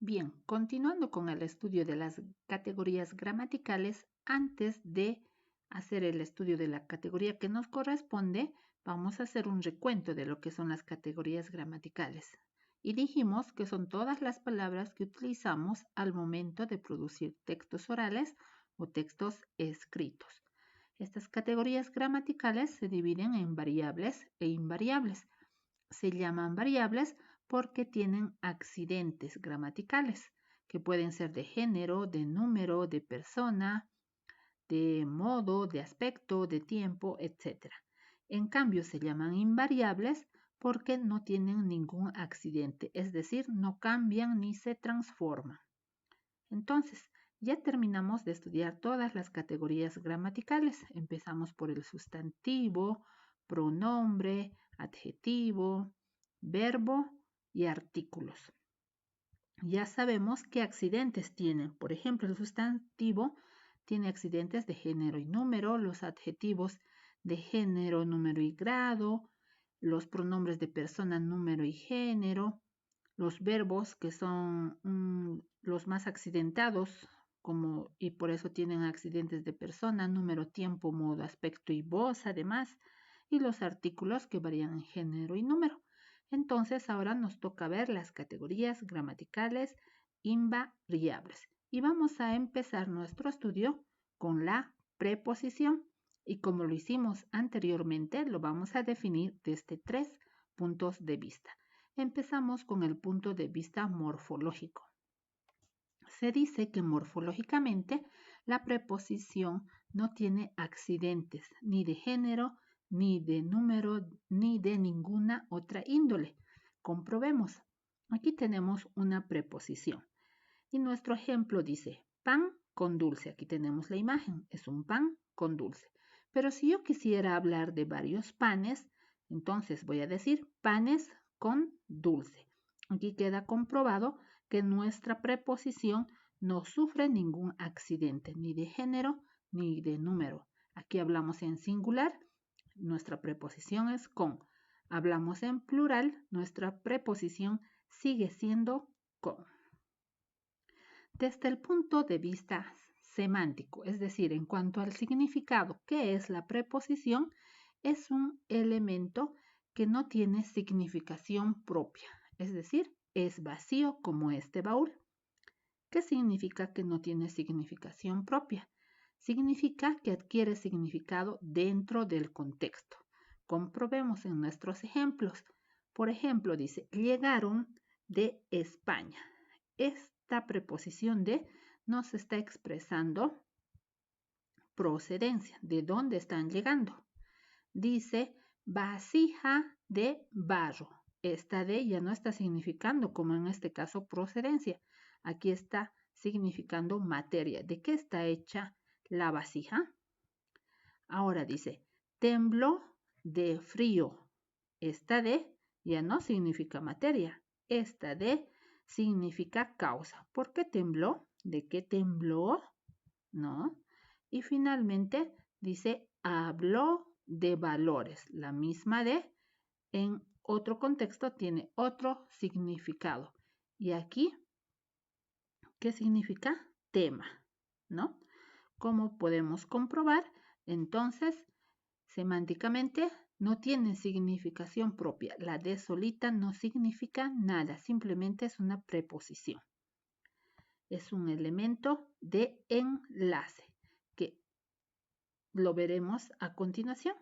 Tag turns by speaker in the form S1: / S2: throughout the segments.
S1: Bien, continuando con el estudio de las categorías gramaticales, antes de hacer el estudio de la categoría que nos corresponde, vamos a hacer un recuento de lo que son las categorías gramaticales. Y dijimos que son todas las palabras que utilizamos al momento de producir textos orales o textos escritos. Estas categorías gramaticales se dividen en variables e invariables. Se llaman variables porque tienen accidentes gramaticales, que pueden ser de género, de número, de persona, de modo, de aspecto, de tiempo, etc. En cambio, se llaman invariables porque no tienen ningún accidente, es decir, no cambian ni se transforman. Entonces, ya terminamos de estudiar todas las categorías gramaticales. Empezamos por el sustantivo, pronombre, adjetivo, verbo y artículos. Ya sabemos qué accidentes tienen. Por ejemplo, el sustantivo tiene accidentes de género y número, los adjetivos de género, número y grado, los pronombres de persona, número y género, los verbos que son los más accidentados, y por eso tienen accidentes de persona, número, tiempo, modo, aspecto y voz, además, y los artículos que varían en género y número. Entonces, ahora nos toca ver las categorías gramaticales invariables. Y vamos a empezar nuestro estudio con la preposición. Y como lo hicimos anteriormente, lo vamos a definir desde 3 puntos de vista. Empezamos con el punto de vista morfológico. Se dice que morfológicamente la preposición no tiene accidentes ni de género, ni de número, ni de ninguna otra índole. Comprobemos. Aquí tenemos una preposición. Y nuestro ejemplo dice pan con dulce. Aquí tenemos la imagen. Es un pan con dulce. Pero si yo quisiera hablar de varios panes, entonces voy a decir panes con dulce. Aquí queda comprobado que nuestra preposición no sufre ningún accidente, ni de género ni de número. Aquí hablamos en singular, nuestra preposición es con. Hablamos en plural, nuestra preposición sigue siendo con. Desde el punto de vista semántico, es decir, en cuanto al significado, ¿qué es la preposición? Es un elemento que no tiene significación propia, es decir, es vacío como este baúl. ¿Qué significa que no tiene significación propia? Significa que adquiere significado dentro del contexto. Comprobemos en nuestros ejemplos. Por ejemplo, dice, llegaron de España. Esta preposición de nos está expresando procedencia, de dónde están llegando. Dice vasija de barro. Esta de ya no está significando, como en este caso, procedencia. Aquí está significando materia. ¿De qué está hecha la vasija? Ahora dice, tembló de frío. Esta de ya no significa materia. Esta de significa causa. ¿Por qué tembló? ¿De qué tembló? ¿No? Y finalmente dice, habló de valores. La misma de en otro contexto tiene otro significado. Y aquí, ¿qué significa? Tema, ¿no? Como podemos comprobar, entonces, semánticamente no tiene significación propia. La de solita no significa nada, simplemente es una preposición. Es un elemento de enlace que lo veremos a continuación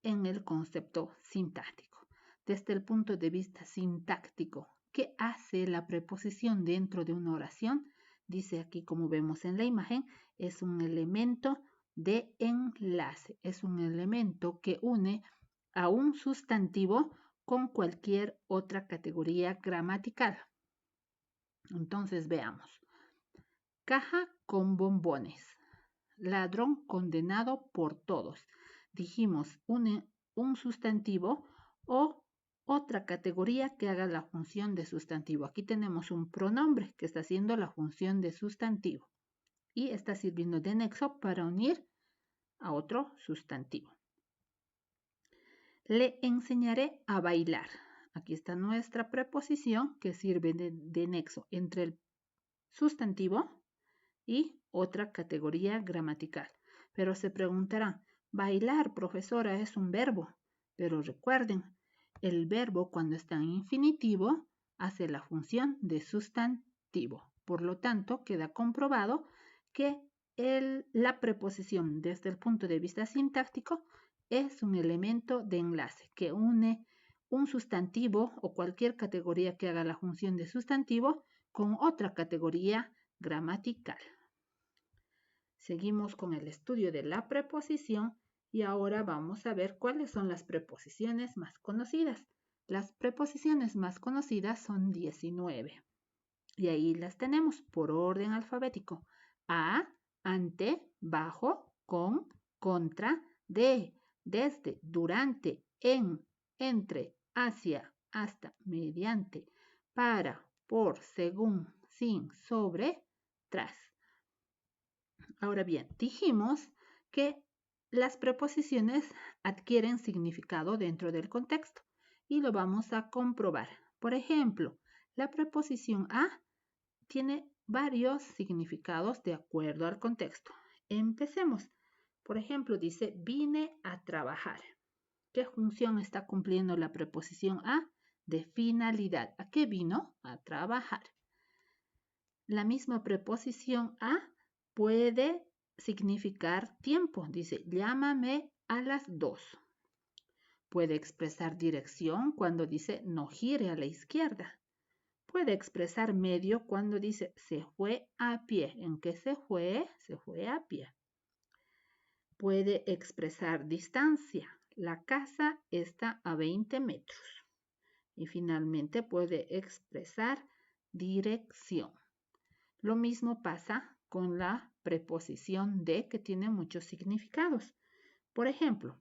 S1: en el concepto sintáctico. Desde el punto de vista sintáctico, ¿qué hace la preposición dentro de una oración? Dice aquí, como vemos en la imagen, es un elemento de enlace, es un elemento que une a un sustantivo con cualquier otra categoría gramatical. Entonces veamos. Caja con bombones. Ladrón condenado por todos. Dijimos un sustantivo o otra categoría que haga la función de sustantivo. Aquí tenemos un pronombre que está haciendo la función de sustantivo y está sirviendo de nexo para unir a otro sustantivo. Le enseñaré a bailar. Aquí está nuestra preposición que sirve de nexo entre el sustantivo y otra categoría gramatical. Pero se preguntarán, bailar, profesora, es un verbo. Pero recuerden, el verbo cuando está en infinitivo hace la función de sustantivo. Por lo tanto, queda comprobado que la preposición desde el punto de vista sintáctico es un elemento de enlace que une un sustantivo o cualquier categoría que haga la función de sustantivo con otra categoría gramatical. Seguimos con el estudio de la preposición y ahora vamos a ver cuáles son las preposiciones más conocidas. Las preposiciones más conocidas son 19 y ahí las tenemos por orden alfabético. A, ante, bajo, con, contra, de, desde, durante, en, entre, hacia, hasta, mediante, para, por, según, sin, sobre, tras. Ahora bien, dijimos que las preposiciones adquieren significado dentro del contexto y lo vamos a comprobar. Por ejemplo, la preposición a tiene varios significados de acuerdo al contexto. Empecemos. Por ejemplo, dice, vine a trabajar. ¿Qué función está cumpliendo la preposición a? De finalidad. ¿A qué vino? A trabajar. La misma preposición a puede significar tiempo. Dice, llámame a las 2. Puede expresar dirección cuando dice, no gire a la izquierda. Puede expresar medio cuando dice, se fue a pie. ¿En qué se fue? Se fue a pie. Puede expresar distancia. La casa está a 20 metros. Y finalmente puede expresar dirección. Lo mismo pasa con la preposición de, que tiene muchos significados. Por ejemplo,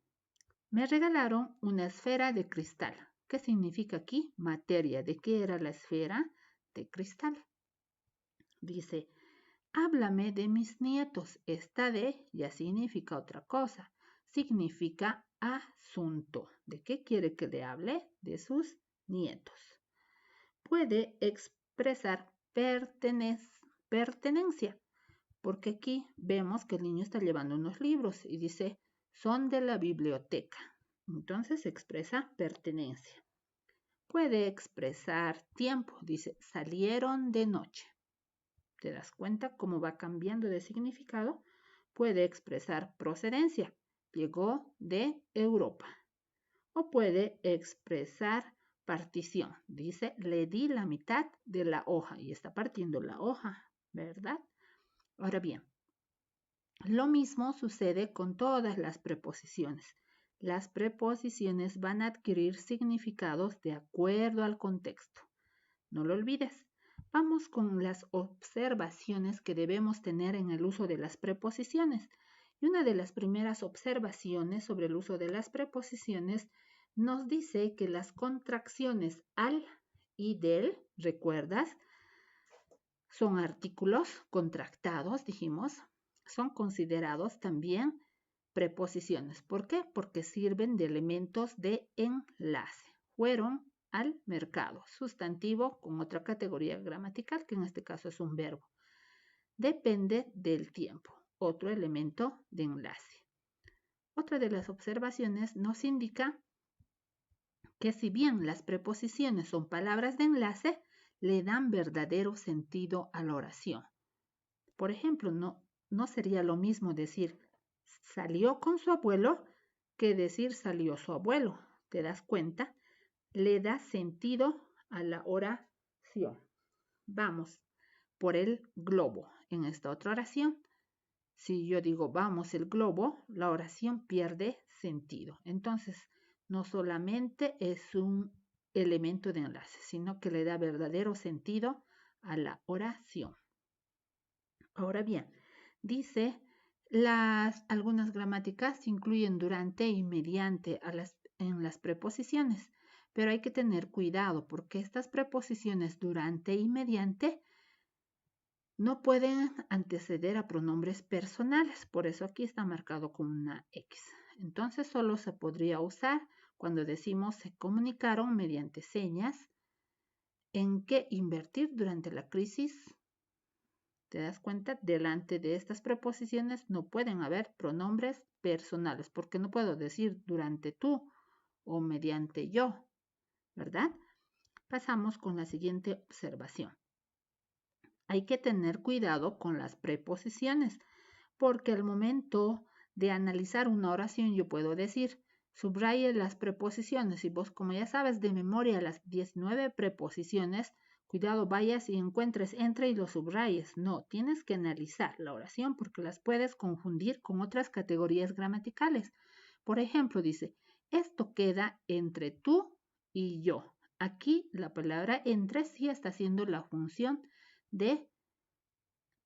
S1: me regalaron una esfera de cristal. ¿Qué significa aquí? Materia. ¿De qué era la esfera? De cristal. Dice, háblame de mis nietos. Esta de ya significa otra cosa. Significa asunto. ¿De qué quiere que le hable? De sus nietos. Puede expresar pertenencia, porque aquí vemos que el niño está llevando unos libros y dice, son de la biblioteca. Entonces expresa pertenencia. Puede expresar tiempo, dice, salieron de noche. ¿Te das cuenta cómo va cambiando de significado? Puede expresar procedencia, llegó de Europa. O puede expresar partición, dice, le di la mitad de la hoja y está partiendo la hoja, ¿verdad? Ahora bien, lo mismo sucede con todas las preposiciones. Las preposiciones van a adquirir significados de acuerdo al contexto. No lo olvides. Vamos con las observaciones que debemos tener en el uso de las preposiciones. Y una de las primeras observaciones sobre el uso de las preposiciones nos dice que las contracciones al y del, ¿recuerdas? Son artículos contractados, dijimos, son considerados también preposiciones. ¿Por qué? Porque sirven de elementos de enlace. Fueron al mercado, sustantivo con otra categoría gramatical, que en este caso es un verbo. Depende del tiempo, otro elemento de enlace. Otra de las observaciones nos indica que si bien las preposiciones son palabras de enlace, le dan verdadero sentido a la oración. Por ejemplo, no sería lo mismo decir salió con su abuelo que decir salió su abuelo. ¿Te das cuenta? Le da sentido a la oración. Vamos por el globo. En esta otra oración, si yo digo vamos el globo, la oración pierde sentido. Entonces, no solamente es un elemento de enlace, sino que le da verdadero sentido a la oración. Ahora bien, dice, algunas gramáticas incluyen durante y mediante en las preposiciones, pero hay que tener cuidado porque estas preposiciones durante y mediante no pueden anteceder a pronombres personales, por eso aquí está marcado con una X. Entonces solo se podría usar cuando decimos se comunicaron mediante señas, en qué invertir durante la crisis ¿Te das cuenta? Delante de estas preposiciones no pueden haber pronombres personales, porque no puedo decir durante tú o mediante yo, ¿verdad? Pasamos con la siguiente observación. Hay que tener cuidado con las preposiciones, porque al momento de analizar una oración yo puedo decir, subraye las preposiciones y vos como ya sabes de memoria las 19 preposiciones, cuidado vayas y encuentres entre y los subrayes. No, tienes que analizar la oración porque las puedes confundir con otras categorías gramaticales. Por ejemplo, dice, esto queda entre tú y yo. Aquí la palabra entre sí está haciendo la función de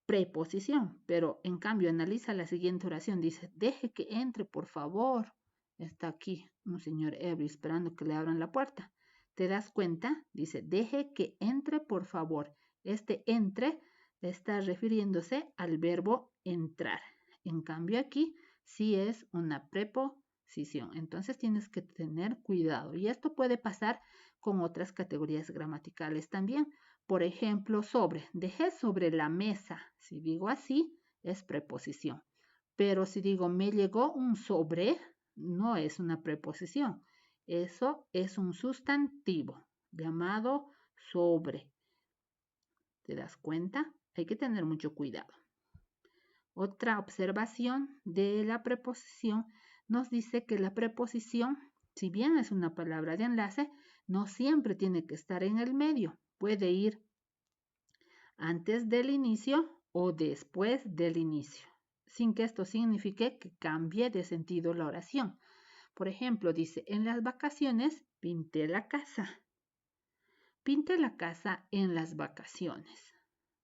S1: preposición, pero en cambio analiza la siguiente oración, dice, deje que entre, por favor. Está aquí un señor ebrio esperando que le abran la puerta. ¿Te das cuenta? Dice, deje que entre, por favor. Este entre está refiriéndose al verbo entrar. En cambio aquí sí es una preposición. Entonces tienes que tener cuidado. Y esto puede pasar con otras categorías gramaticales también. Por ejemplo, sobre, dejé sobre la mesa. Si digo así, es preposición. Pero si digo me llegó un sobre, no es una preposición. Eso es un sustantivo llamado sobre. ¿Te das cuenta? Hay que tener mucho cuidado. Otra observación de la preposición nos dice que la preposición, si bien es una palabra de enlace, no siempre tiene que estar en el medio. Puede ir antes del inicio o después del inicio, sin que esto signifique que cambie de sentido la oración. Por ejemplo, dice, en las vacaciones pinté la casa. Pinté la casa en las vacaciones.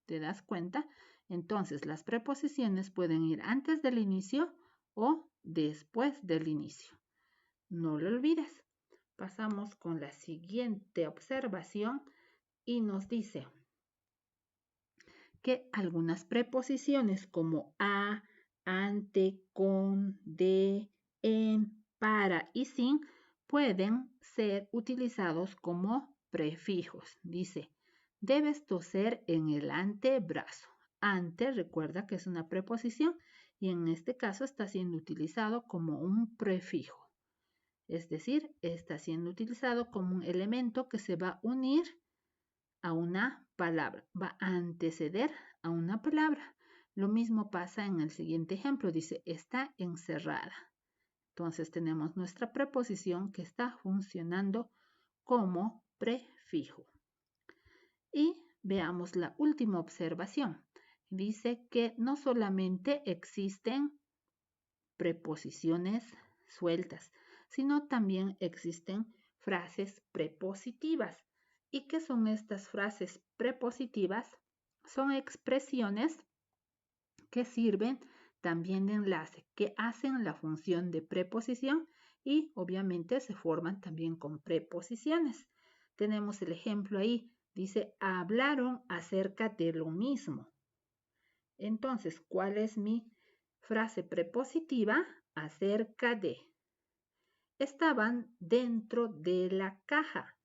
S1: ¿Te das cuenta? Entonces, las preposiciones pueden ir antes del inicio o después del inicio. No lo olvides. Pasamos con la siguiente observación y nos dice que algunas preposiciones como a, ante, con, de, en, para y sin pueden ser utilizados como prefijos. Dice, debes toser en el antebrazo. Ante, recuerda que es una preposición y en este caso está siendo utilizado como un prefijo. Es decir, está siendo utilizado como un elemento que se va a unir a una palabra, va a anteceder a una palabra. Lo mismo pasa en el siguiente ejemplo, dice, está encerrada. Entonces tenemos nuestra preposición que está funcionando como prefijo. Y veamos la última observación. Dice que no solamente existen preposiciones sueltas, sino también existen frases prepositivas. ¿Y qué son estas frases prepositivas? Son expresiones que sirven también de enlace, que hacen la función de preposición y obviamente se forman también con preposiciones. Tenemos el ejemplo ahí, dice, hablaron acerca de lo mismo. Entonces, ¿cuál es mi frase prepositiva? Acerca de. Estaban dentro de la caja.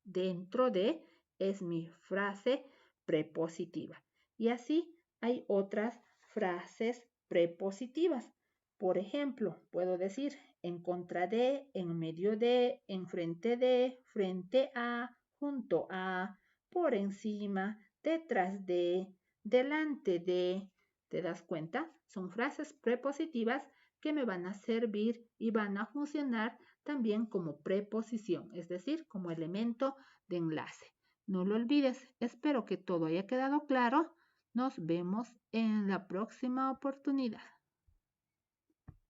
S1: Dentro de es mi frase prepositiva. Y así hay otras frases prepositivas. Por ejemplo, puedo decir en contra de, en medio de, enfrente de, frente a, junto a, por encima, detrás de, delante de. ¿Te das cuenta? Son frases prepositivas que me van a servir y van a funcionar también como preposición, es decir, como elemento de enlace. No lo olvides, espero que todo haya quedado claro. Nos vemos en la próxima oportunidad.